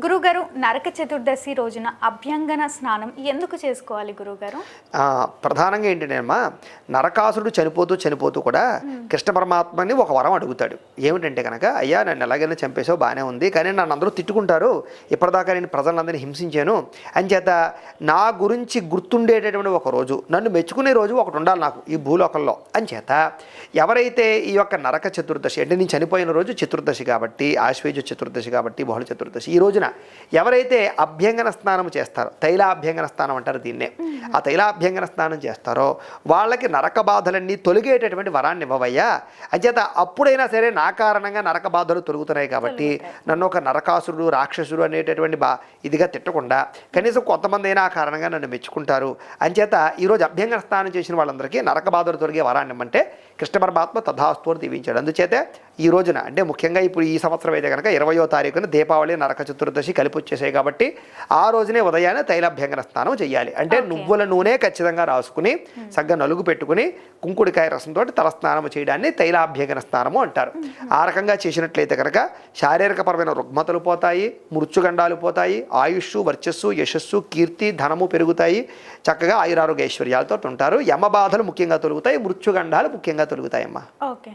గురుగారు నరక చతుర్దశి రోజున అభ్యంగన స్నానం ఎందుకు చేసుకోవాలి గురుగారు? ప్రధానంగా ఏంటంటే అమ్మా, నరకాసురుడు చనిపోతూ కూడా కృష్ణ పరమాత్మని ఒక వరం అడుగుతాడు. ఏమిటంటే కనుక, అయ్యా నన్ను ఎలాగైనా చంపేసావు బాగానే ఉంది, కానీ నన్ను అందరూ తిట్టుకుంటారు, ఇప్పటిదాకా నేను ప్రజలందరినీ హింసించాను, అంచేత నా గురించి గుర్తుండేటటువంటి ఒక రోజు, నన్ను మెచ్చుకునే రోజు ఒకటి ఉండాలి నాకు ఈ భూలోకంలో. అంచేత ఎవరైతే ఈ యొక్క నరక చతుర్దశి అంటే నేను చనిపోయిన రోజు చతుర్దశి కాబట్టి, ఆశ్వేజ చతుర్దశి కాబట్టి బహుళ చతుర్దశి, ఈ రోజున ఎవరైతే అభ్యంగన స్నానం చేస్తారో, తైలాభ్యంగన స్నానం అంటారు దీన్నే, ఆ తైలాభ్యంగన స్నానం చేస్తారో వాళ్ళకి నరక బాధలన్నీ తొలగేటటువంటి వరాన్ని ఇవ్వవయ్యా. అంచేత అప్పుడైనా సరే నా కారణంగా నరక బాధలు తొలుగుతున్నాయి కాబట్టి నన్ను ఒక నరకాసురుడు రాక్షసుడు అనేటటువంటి ఇదిగా తిట్టకుండా కనీసం కొంతమంది అయినా ఆ కారణంగా నన్ను మెచ్చుకుంటారు. అంచేత ఈరోజు అభ్యంగన స్నానం చేసిన వాళ్ళందరికీ నరక బాధలు తొలగే వరాన్ని ఇవ్వమంటే కృష్ణ పరమాత్మ తథాస్తు అని దీవించాడు. అందుచేతే ఈ రోజున అంటే ముఖ్యంగా ఇప్పుడు ఈ సంవత్సరం అయితే కనుక 20వ తారీఖున దీపావళి నరక చతుర్దశి కలిపి వచ్చేసాయి కాబట్టి ఆ రోజునే ఉదయాన్నే తైలాభ్యంగన స్నానం చేయాలి. అంటే నువ్వుల నూనె ఖచ్చితంగా రాసుకుని సగ్గా నలుగు పెట్టుకుని కుంకుడికాయ రసంతో తలస్నానం చేయడాన్ని తైలాభ్యంగన స్నానము అంటారు. ఆ రకంగా చేసినట్లయితే కనుక శారీరకపరమైన రుగ్మతలు పోతాయి, మృత్యుగండాలు పోతాయి, ఆయుష్ వర్చస్సు యశస్సు కీర్తి ధనము పెరుగుతాయి, చక్కగా ఆయురారోగ్య ఐశ్వర్యాలతో ఉంటారు. యమ బాధలు ముఖ్యంగా తొలుగుతాయి, మృత్యుగండాలు ముఖ్యంగా తొలుగుతాయమ్మా. ఓకే.